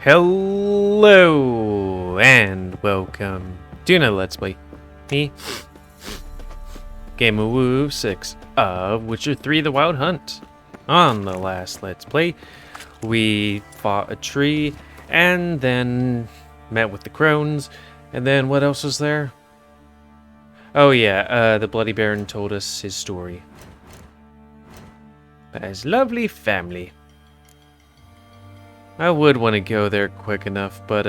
Hello and welcome to another Let's Play. Me, GamerWolfSix of Witcher 3: The Wild Hunt. On the last Let's Play, we fought a tree and then met with the crones, and then what else was there? Oh yeah, the Bloody Baron told us his story. But his lovely family. I would want to go there quick enough, but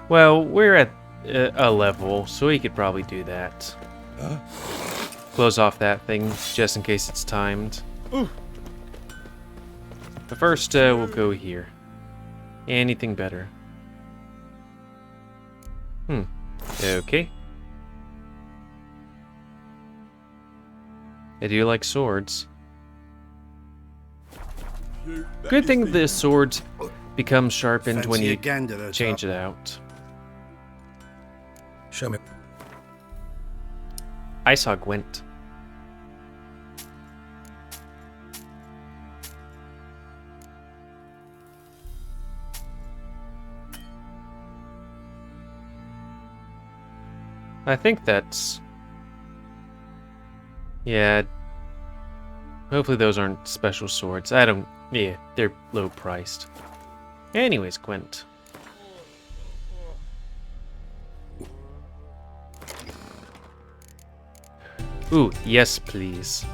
well, we're at a level, so we could probably do that. Close off that thing, just in case it's timed. But first, we'll go here. Anything better? Okay. I do like swords. Good thing the swords become sharpened when you change it out. Show me. I saw Gwent. I think that's... yeah. Hopefully those aren't special swords. I don't... yeah, they're low priced. Anyways, Gwent. Ooh, yes please.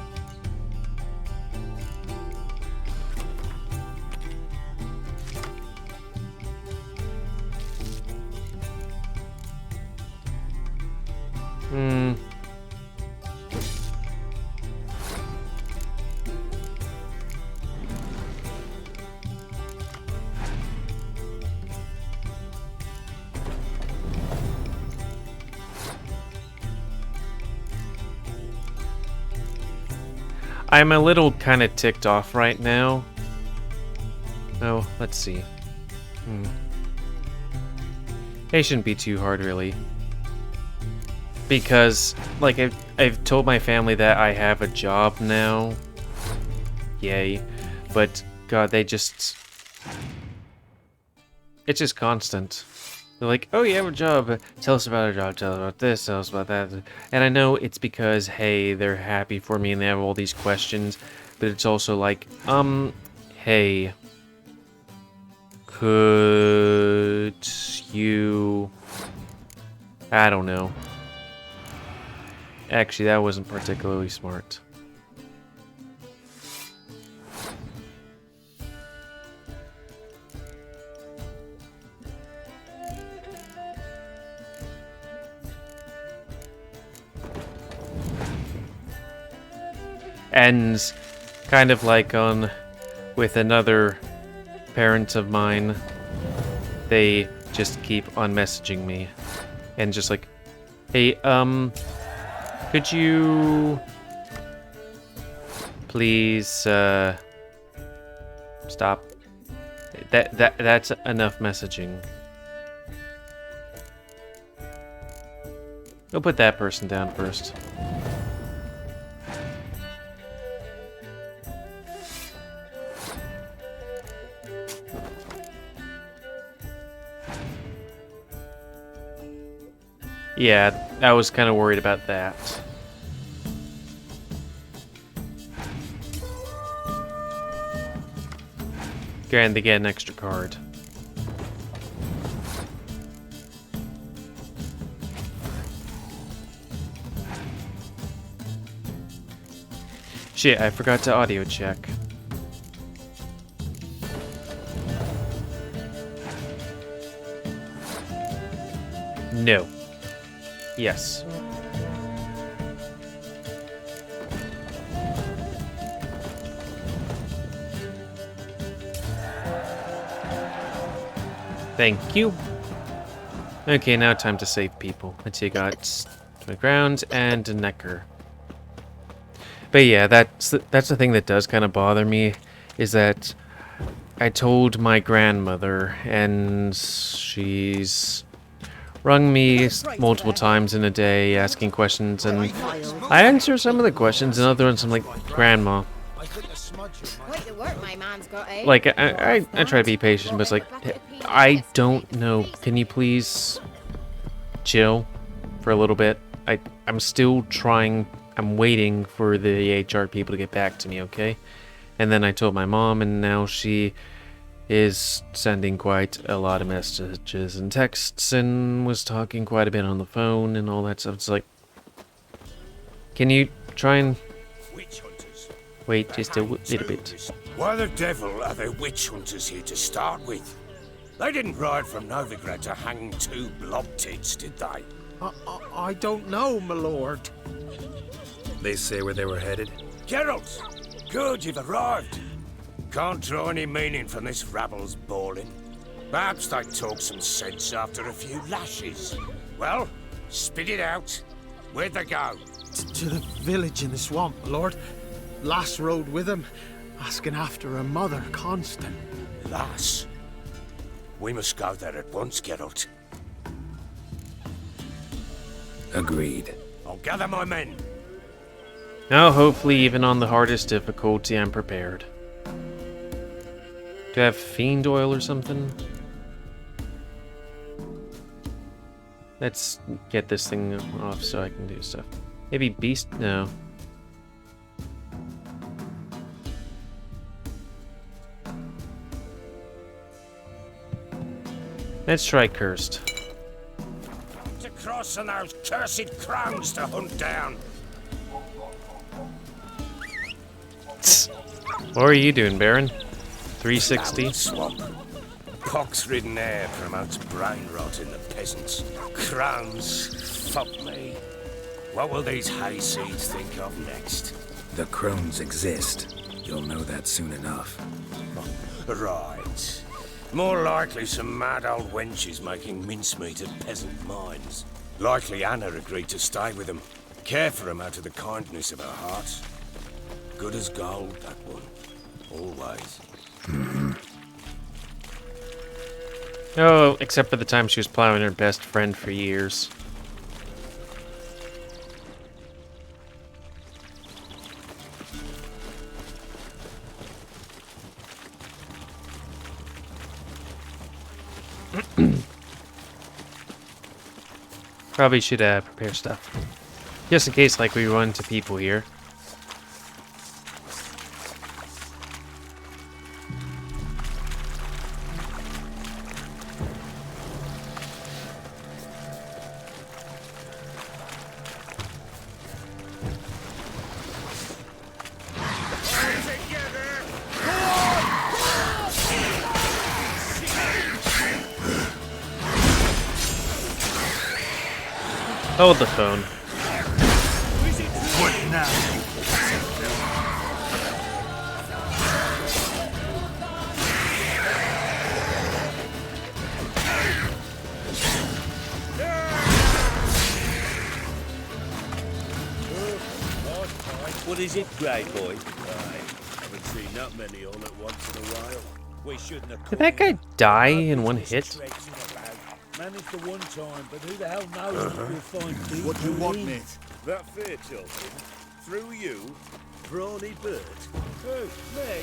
I'm a little kind of ticked off right now. Oh, let's see. It shouldn't be too hard, really. Because, like, I've told my family that I have a job now. Yay. But, God, they just... it's just constant. They're like, oh, you have a job. Tell us about our job. Tell us about this. Tell us about that. And I know it's because, hey, they're happy for me and they have all these questions. But it's also like, hey, could you... I don't know. Actually, that wasn't particularly smart. And kind of like on with another parent of mine, they just keep on messaging me and just like, hey, could you please stop? That's enough messaging. Go put that person down first. Yeah, I was kind of worried about that. And they get an extra card. Shit, I forgot to audio check. No. Yes. Thank you. Okay, now time to save people. Let's see, I got 20 grounds and a necker. But yeah, that's the thing that does kind of bother me, is that I told my grandmother, and she's rung me multiple times in a day asking questions, and I answer some of the questions, and other ones I'm like, Grandma. Like, I try to be patient, but it's like, I don't know. Can you please chill for a little bit? I'm still trying. I'm waiting for the HR people to get back to me, okay? And then I told my mom, and now she is sending quite a lot of messages and texts, and was talking quite a bit on the phone and all that stuff. It's like, can you try and wait just a little bit? Why the devil are there witch hunters here to start with? They didn't ride from Novigrad to hang two blob tits, did they? I don't know, my lord. They say where they were headed? Geralt! Good, you've arrived. Can't draw any meaning from this rabble's bawling. Perhaps they talk some sense after a few lashes. Well, spit it out. Where'd they go? To the village in the swamp, my lord. Lass rode with him, asking after her mother, Constant. Lass? We must go there at once, Geralt. Agreed. I'll gather my men. Now, hopefully, even on the hardest difficulty, I'm prepared. Do I have fiend oil or something? Let's get this thing off so I can do stuff. Maybe beast? No. Let's try cursed. To cross on those cursed crowns to hunt down. What are you doing, Baron? 360? Swamp. Pox-ridden air promotes brain rot in the peasants. Crowns, fuck me. What will these hayseeds think of next? The crones exist. You'll know that soon enough. Right. More likely some mad old wenches making mincemeat at peasant mines. Likely Anna agreed to stay with them. Care for them out of the kindness of her heart. Good as gold, that one. Always. Oh, except for the time she was plowing her best friend for years. Probably should prepare stuff. Just in case, like, we run into people here. Hold the phone. What now? What is it, Grey Boy? Haven't seen that many all at once in a while. We shouldn't have. Did that guy die in one hit? Managed the one time, but who the hell knows what we'll find deep. What do you want, mate? That fair, Chilton. Through you, Brawny Bird. Who? Me?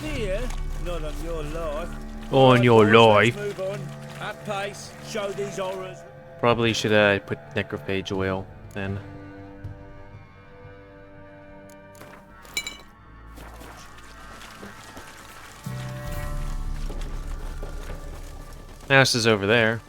Here? Not on your life. On your life. Let's move on. At pace. Show these horrors. Probably should put necrophage oil then. Mouse is over there.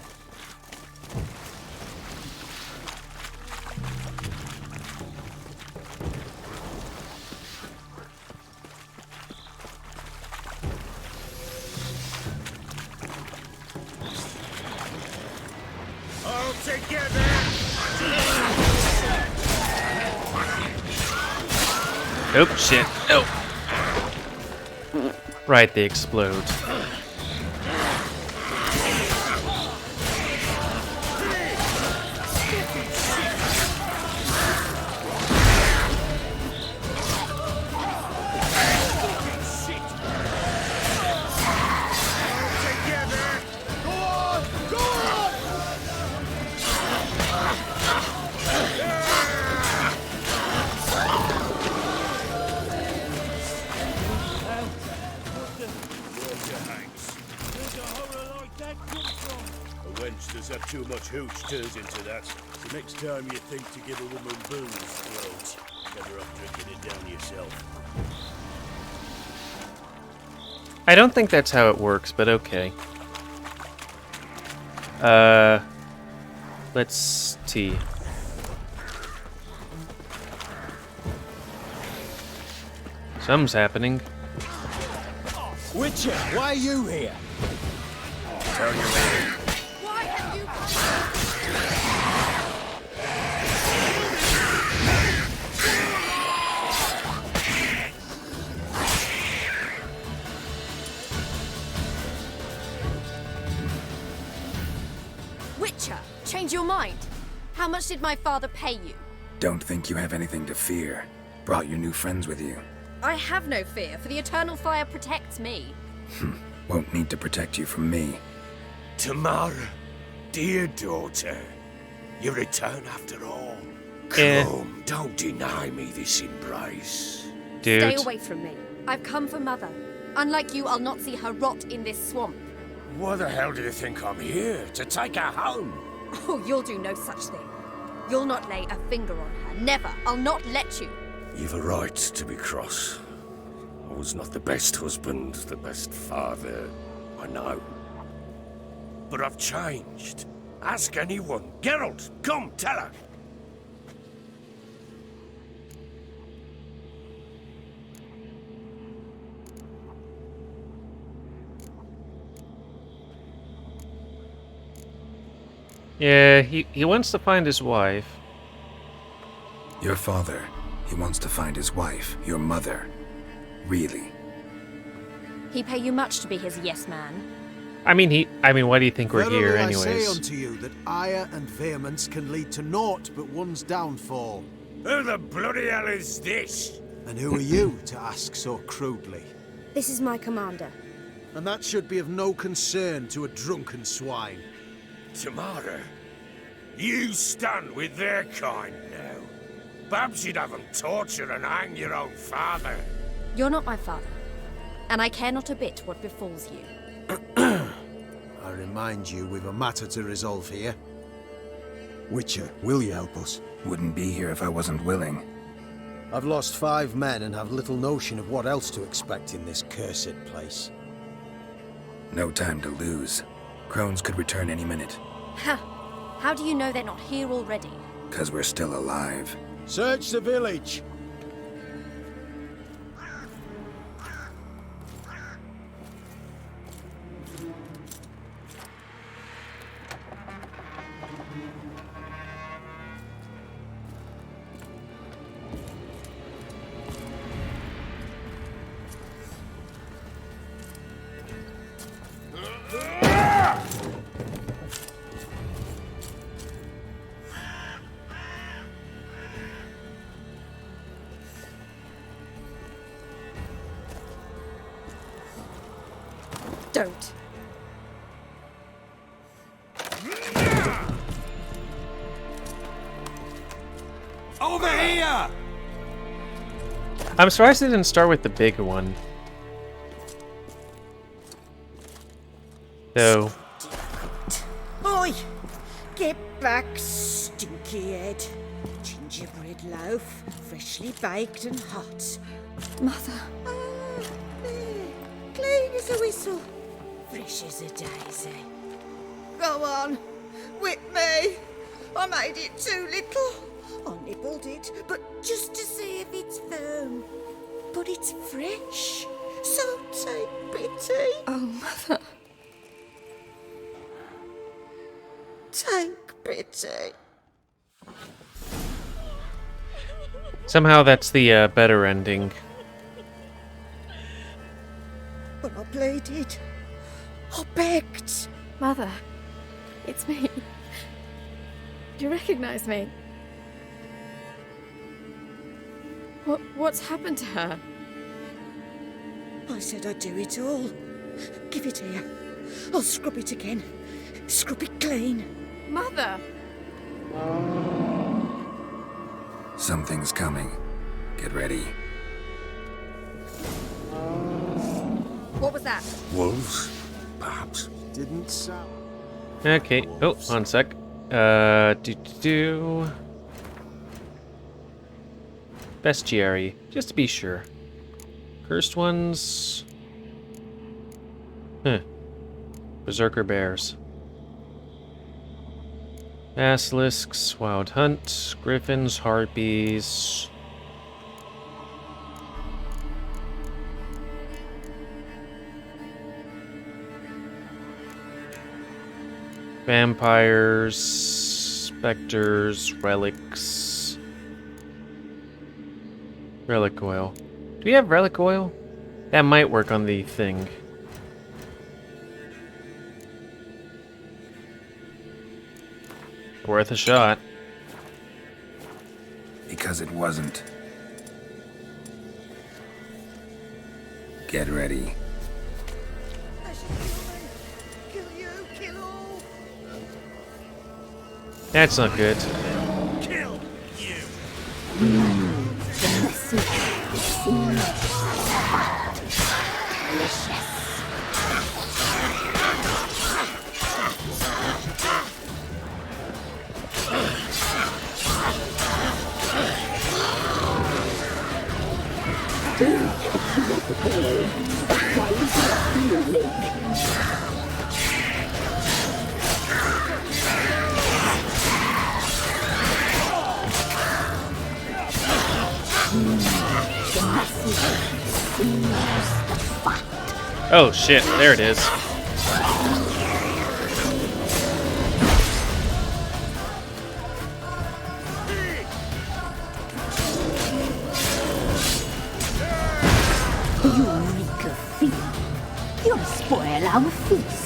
All together! Oh shit. Oh. Right, they explode. Too much hooch turns into that. The next time you think to give a woman booze, Rhodes, better off drinking it down yourself. I don't think that's how it works, but okay. Let's see. Something's happening. Witcher, why are you here? Tell you later. Why have you Witcher, change your mind. How much did my father pay you? Don't think you have anything to fear. Brought your new friends with you. I have no fear, for the eternal fire protects me. Won't need to protect you from me. Tamara, dear daughter, you return after all. Eh. Come, don't deny me this embrace. Dude. Stay away from me. I've come for Mother. Unlike you, I'll not see her rot in this swamp. Why the hell do you think I'm here? To take her home? Oh, you'll do no such thing. You'll not lay a finger on her. Never. I'll not let you. You've a right to be cross. I was not the best husband, the best father, I know. But I've changed. Ask anyone. Geralt, come, tell her. Yeah, he wants to find his wife. Your father, he wants to find his wife, your mother. Really? He pay you much to be his yes man. I mean, why do you think we're Verily here I say anyways? unto you that ire and vehemence can lead to naught but one's downfall. Who the bloody hell is this? And who are you to ask so crudely? This is my commander. And that should be of no concern to a drunken swine. Tamara, you stand with their kind now. Perhaps you'd have them torture and hang your own father. You're not my father, and I care not a bit what befalls you. I remind you we've a matter to resolve here. Witcher, will you help us? Wouldn't be here if I wasn't willing. I've lost 5 men and have little notion of what else to expect in this cursed place. No time to lose. Crones could return any minute. Ha! How do you know they're not here already? 'Cause we're still alive. Search the village! Don't. Over here! I'm surprised they didn't start with the bigger one. Though. Oi! Get back, stinky head. Gingerbread loaf, freshly baked and hot. Mother. Ah, there. Clean as a whistle. Fresh as a daisy. Go on. Whip me. I made it too little. I nibbled it, but just to see if it's firm. But it's fresh. So take pity. Oh, Mother. Take pity. Somehow that's the better ending. But I pleaded. I begged. Mother. It's me. Do you recognize me? What's happened to her? I said I'd do it all. Give it here. I'll scrub it again. Scrub it clean. Mother! Something's coming. Get ready. What was that? Wolves, perhaps. Didn't sound... Okay. Oh, one sec. Bestiary, just to be sure. Cursed ones. Huh. Berserker bears. Basilisks, wild hunt, griffins, harpies. Vampires, specters, relics. Relic oil. Do we have relic oil? That might work on the thing. Worth a shot. Because it wasn't. Get ready. Kill you, kill all. That's not good. Kill you! Oh shit, there it is. You reek of fiend. You'll spoil our feast.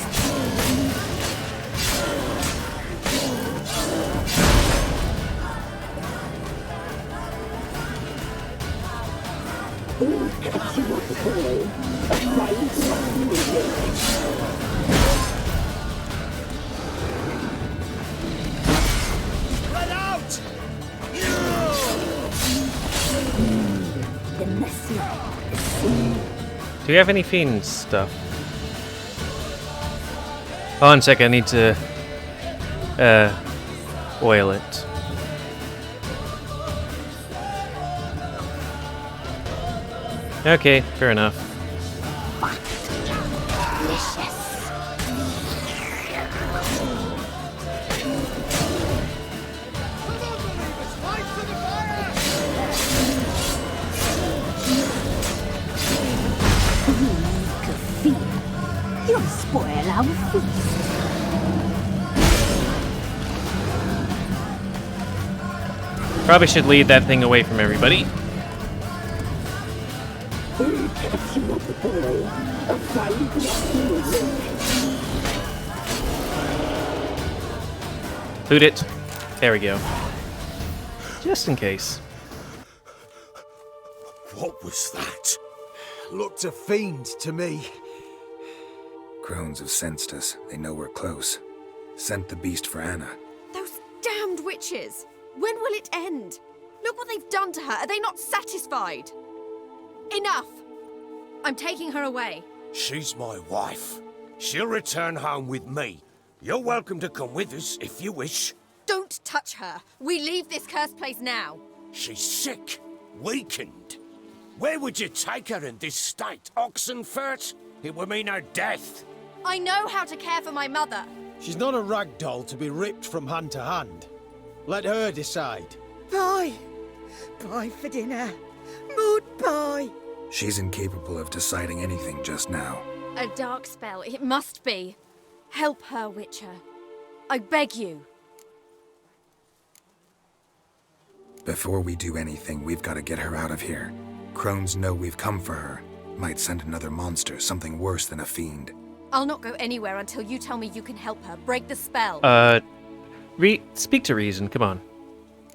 Let out! The messy. Do we have any fiend stuff? Hold on a sec, I need to oil it. Okay, fair enough. You'll spoil our feast. Probably should lead that thing away from everybody. Loot it. There we go. Just in case. What was that? Looked a fiend to me. Crones have sensed us. They know we're close. Sent the beast for Anna. Those damned witches! When will it end? Look what they've done to her. Are they not satisfied? Enough! I'm taking her away. She's my wife. She'll return home with me. You're welcome to come with us if you wish. Don't touch her. We leave this cursed place now. She's sick, weakened. Where would you take her in this state? Oxenfurt? It would mean her death. I know how to care for my mother. She's not a rag doll to be ripped from hand to hand. Let her decide. Bye. Bye for dinner. Mood bye. She's incapable of deciding anything just now. A dark spell, it must be. Help her, Witcher. I beg you. Before we do anything, we've got to get her out of here. Crones know we've come for her. Might send another monster, something worse than a fiend. I'll not go anywhere until you tell me you can help her. Break the spell. Speak to reason, come on.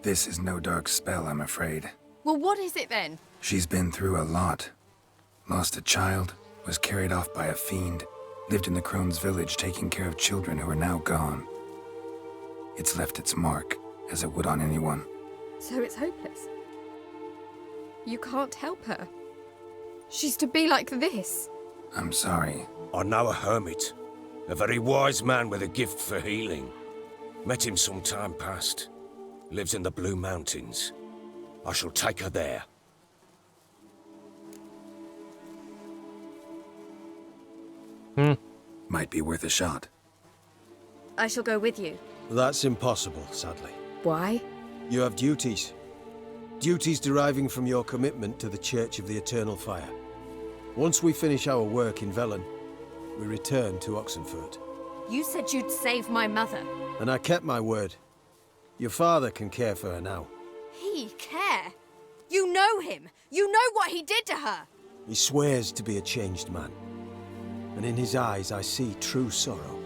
This is no dark spell, I'm afraid. Well, what is it then? She's been through a lot. Lost a child, was carried off by a fiend, lived in the Crone's village taking care of children who are now gone. It's left its mark, as it would on anyone. So it's hopeless. You can't help her. She's to be like this. I'm sorry. I know a hermit. A very wise man with a gift for healing. Met him some time past. Lives in the Blue Mountains. I shall take her there. Might be worth a shot. I shall go with you. That's impossible, sadly. Why? You have duties. Duties deriving from your commitment to the Church of the Eternal Fire. Once we finish our work in Velen, we return to Oxenfurt. You said you'd save my mother. And I kept my word. Your father can care for her now. He care? You know him. You know what he did to her. He swears to be a changed man. And in his eyes I see true sorrow.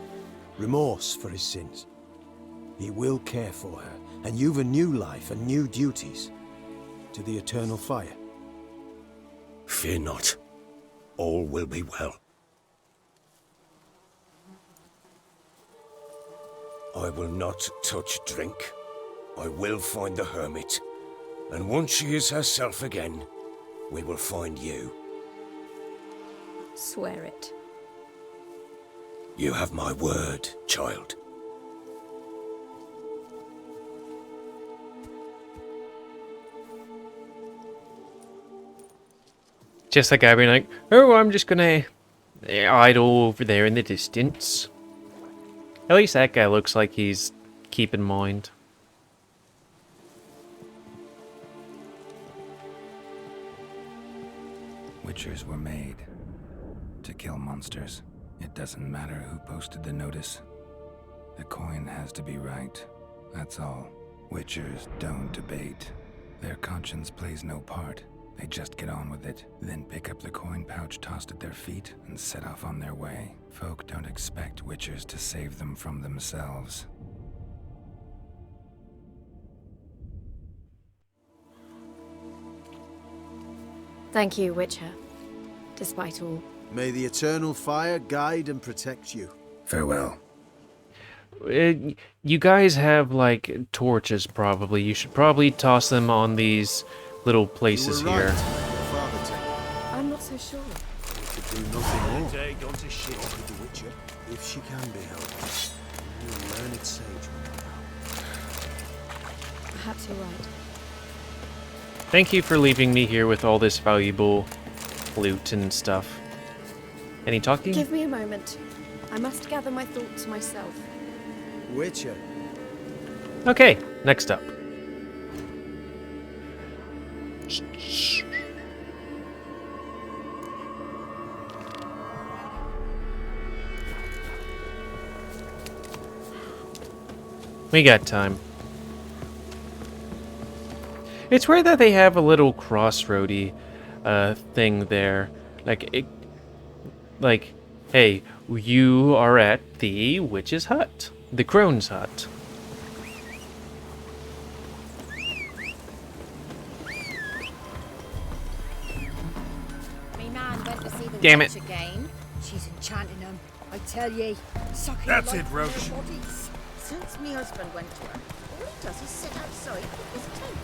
Remorse for his sins. He will care for her, and you've a new life and new duties. To the Eternal Fire. Fear not. All will be well. I will not touch drink. I will find the hermit. And once she is herself again, we will find you. Swear it. You have my word, child. Just that guy being like, oh, I'm just gonna idle over there in the distance. At least that guy looks like he's keeping mind. Witchers were made to kill monsters. It doesn't matter who posted the notice. The coin has to be right. That's all. Witchers don't debate. Their conscience plays no part. They just get on with it, then pick up the coin pouch tossed at their feet and set off on their way. Folk don't expect witchers to save them from themselves. Thank you, Witcher. Despite all. May the Eternal Fire guide and protect you. Farewell. You guys have, like, torches, probably. You should probably toss them on these little places You were right. here. Your father took I'm not so sure. you could do nothing more. Take on to shit. With the Witcher, if she can be helped, you'll learn its sage. Perhaps you're right. Thank you for leaving me here with all this valuable loot and stuff. Any talking? Give me a moment. I must gather my thoughts myself. Witcher. Okay, next up. We got time. It's weird that they have a little crossroady thing there. Like, hey, you are at the witch's hut. The crone's hut. Me man went to see the Damn witch it. again. She's enchanting them. I tell ye, sucking That's life it, from their Roach. bodies. Since me husband went to her, all he does is sit outside with his tent.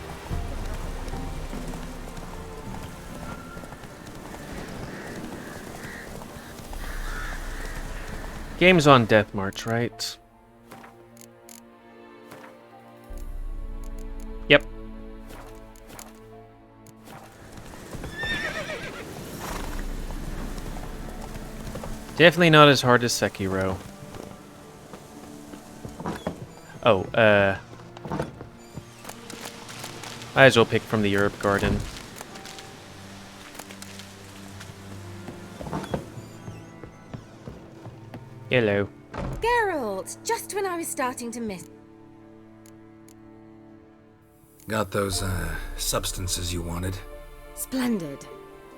Game's on Death March, right? Yep. Definitely not as hard as Sekiro. Oh, might as well pick from the herb garden. Hello. Geralt, just when I was starting to miss. Got those, substances you wanted? Splendid.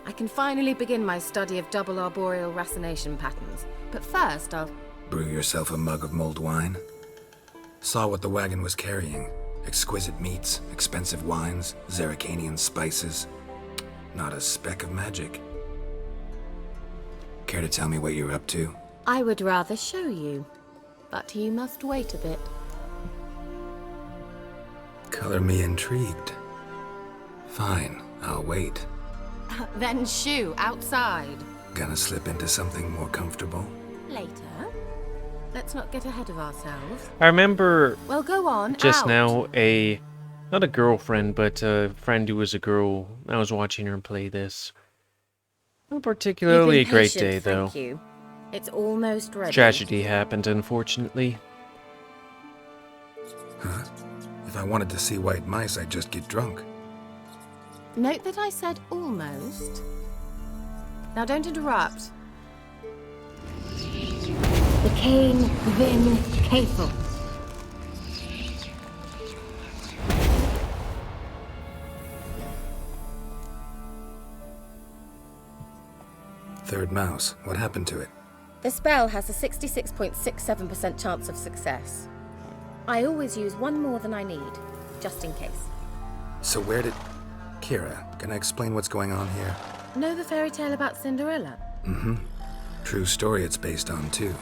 I can finally begin my study of double arboreal racination patterns. But first, I'll... Brew yourself a mug of mulled wine? Saw what the wagon was carrying. Exquisite meats, expensive wines, Zerrikanian spices. Not a speck of magic. Care to tell me what you're up to? I would rather show you. But you must wait a bit. Color me intrigued. Fine, I'll wait. Then shoo, outside. Gonna slip into something more comfortable? Later. let's not get ahead of ourselves. I remember Well, go on, just out. now not a girlfriend, but a friend who was a girl. I was watching her play this. Not particularly a You've been great patient, day, though. Thank you. It's almost ready. Tragedy happened, unfortunately. Huh? If I wanted to see white mice, I'd just get drunk. Note that I said almost. Now don't interrupt. The Cain Vin Cathel. Third mouse. What happened to it? The spell has a 66.67% chance of success. I always use one more than I need, just in case. So where did... Kira, can I explain what's going on here? Know the fairy tale about Cinderella? Mm-hmm. True story it's based on, too.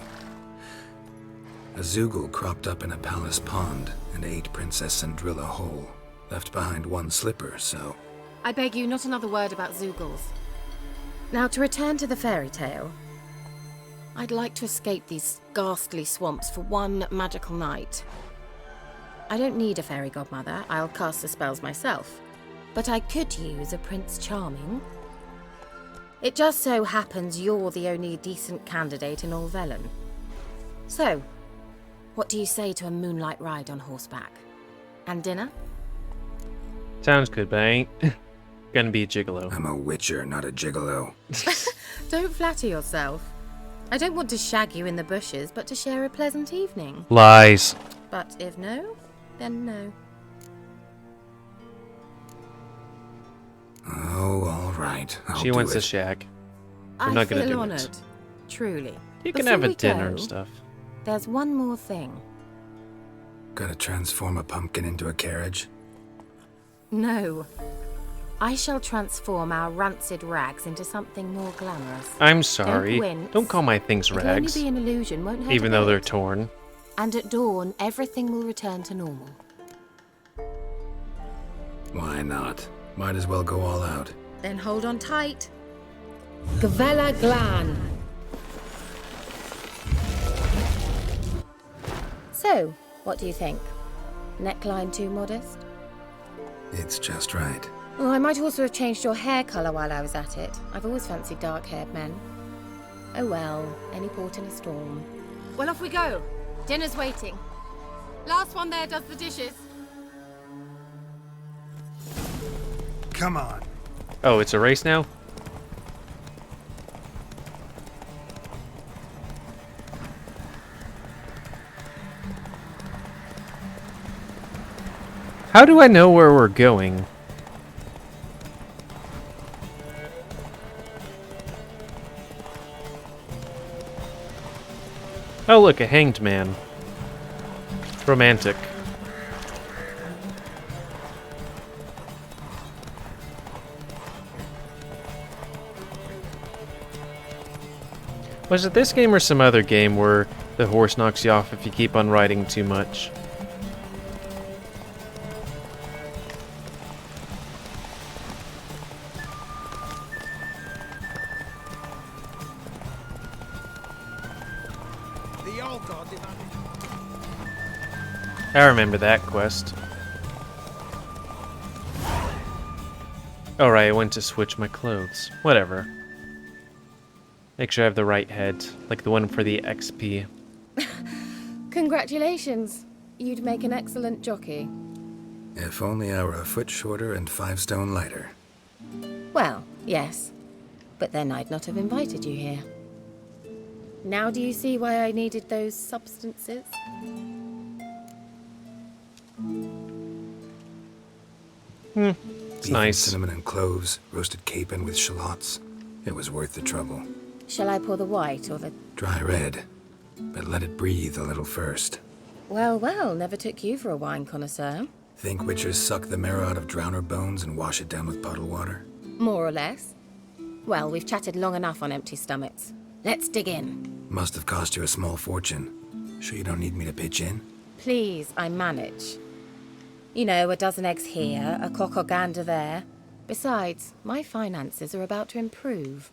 A Zoogle cropped up in a palace pond and ate Princess Cinderella whole. Left behind one slipper, so... I beg you, not another word about Zoogles. Now, to return to the fairy tale, I'd like to escape these ghastly swamps for one magical night. I don't need a fairy godmother, I'll cast the spells myself. But I could use a Prince Charming. It just so happens you're the only decent candidate in all Velen. So, what do you say to a moonlight ride on horseback? And dinner? Sounds good, but I ain't gonna be a gigolo. I'm a witcher, not a gigolo. Don't flatter yourself. I don't want to shag you in the bushes, but to share a pleasant evening. Lies. But if no, then no. Oh, all right. She wants a shag. We're not gonna do honored, it. truly. You can Before have a we dinner go, and stuff. There's one more thing. Gotta transform a pumpkin into a carriage? No. I shall transform our rancid rags into something more glamorous. I'm sorry. wince. Don't call my things It'll rags. only be an illusion, won't hurt Even a though they're bit. torn. And at dawn, everything will return to normal. Why not? Might as well go all out. Then hold on tight. Gavella Glan. So, what do you think? Neckline too modest? It's just right. Oh, I might also have changed your hair colour while I was at it. I've always fancied dark-haired men. Oh well, any port in a storm. Well, off we go. Dinner's waiting. Last one there does the dishes. Come on. Oh, it's a race now? How do I know where we're going? Oh look, a hanged man. Romantic. Was it this game or some other game where the horse knocks you off if you keep on riding too much? The old god demanded. I remember that quest. Alright, I went to switch my clothes. Whatever. Make sure I have the right head, like the one for the XP. Congratulations. You'd make an excellent jockey. If only I were a foot shorter and 5 stone lighter. Well, yes. But then I'd not have invited you here. Now do you see why I needed those substances? It's Beef nice. and cinnamon and cloves, roasted capon with shallots. It was worth the trouble. Shall I pour the white or the... Dry red, but let it breathe a little first. Well, well, never took you for a wine connoisseur. Think witchers suck the marrow out of drowner bones and wash it down with puddle water? More or less. Well, we've chatted long enough on empty stomachs. Let's dig in. Must have cost you a small fortune. Sure you don't need me to pitch in? Please, I manage. You know, a dozen eggs here, a cock or gander there. Besides, my finances are about to improve.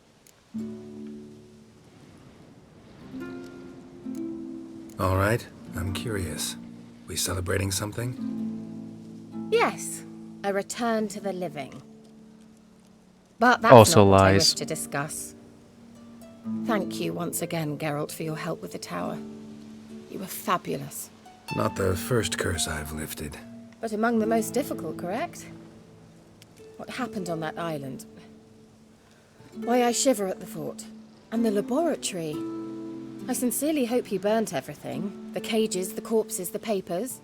All right, I'm curious. We celebrating something? Yes, a return to the living. But that's Also not what I lies. wish to discuss. Thank you once again, Geralt, for your help with the tower. You were fabulous. Not the first curse I've lifted. But among the most difficult, correct? What happened on that island? Why, I shiver at the thought. And the laboratory. I sincerely hope you burnt everything. The cages, the corpses, the papers.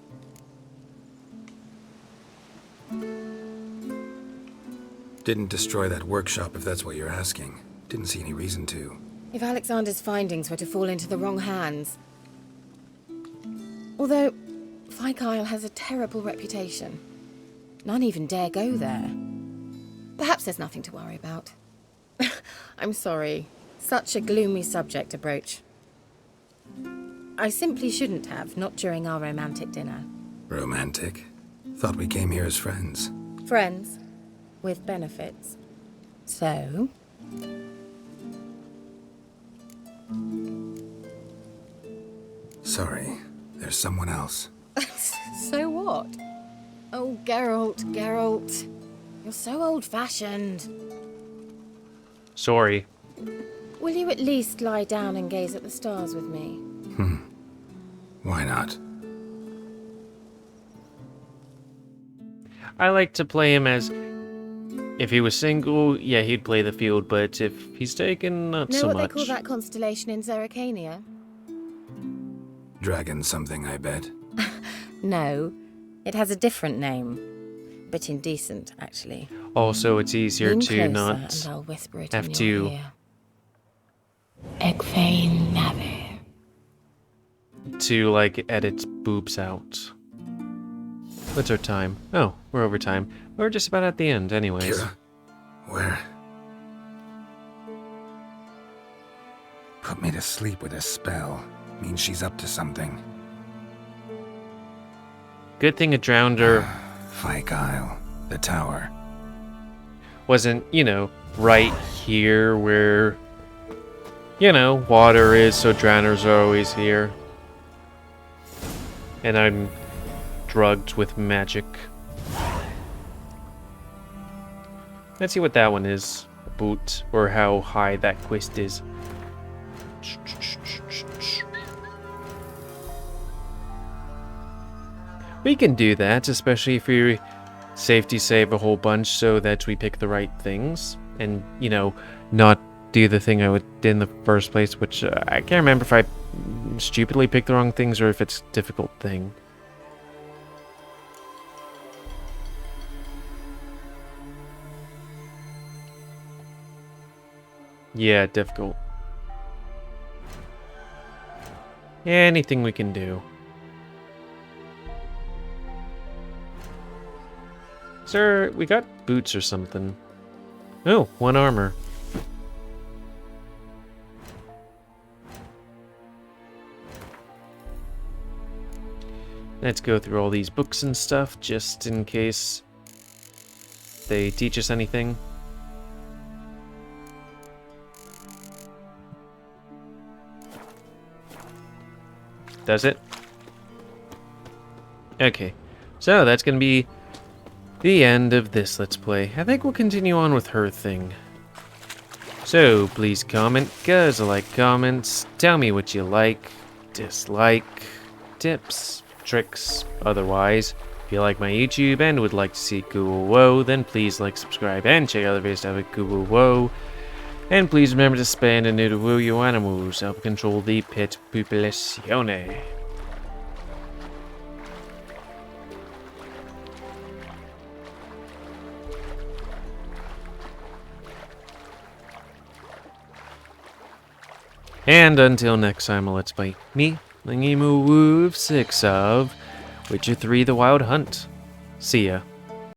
Didn't destroy that workshop, if that's what you're asking. Didn't see any reason to. If Alexander's findings were to fall into the wrong hands. Although, Fyke Isle has a terrible reputation. None even dare go there. Perhaps there's nothing to worry about. I'm sorry. Such a gloomy subject to broach. I simply shouldn't have, not during our romantic dinner. Romantic? Thought we came here as friends. Friends. With benefits. So? Sorry, there's someone else. So what? Oh, Geralt. You're so old-fashioned. Sorry. Will you at least lie down and gaze at the stars with me? Why not? I like to play him as... If he was single, yeah, he'd play the field, but if he's taken, not Know so what much. they call that constellation in Zerrikania? Dragon something, I bet. No, it has a different name. But indecent, actually. Also, it's easier Lean to closer not and I'll whisper it have in to... your ear. Egfain Nave. to, like, edit boobs out. What's our time? Oh, we're over time. We're just about at the end, anyways. Kira? Where? Put me to sleep with a spell. Means she's up to something. Good thing a drowned her Fyke Isle. The tower. wasn't, right here where, water is, so drowners are always here. And I'm drugged with magic. Let's see what that one is about, or how high that quest is. We can do that, especially if we safety save a whole bunch so that we pick the right things. And, not do the thing I did in the first place, which I can't remember if I stupidly picked the wrong things or if it's a difficult thing. Yeah, difficult. Anything we can do. Sir, we got boots or something. Oh, 1 armor. Let's go through all these books and stuff, just in case they teach us anything. Does it? Okay, so that's gonna be the end of this Let's Play. I think we'll continue on with her thing. So, please comment, cause I like comments. Tell me what you like, dislike, tips, tricks, otherwise. If you like my YouTube and would like to see Google Woe, then please like, subscribe, and check out the videos of Google Woe. And please remember to spend a new to woo your animals, help control the pet population. And until next time, let's play me, the GamerWolfSix of Witcher 3 The Wild Hunt. See ya.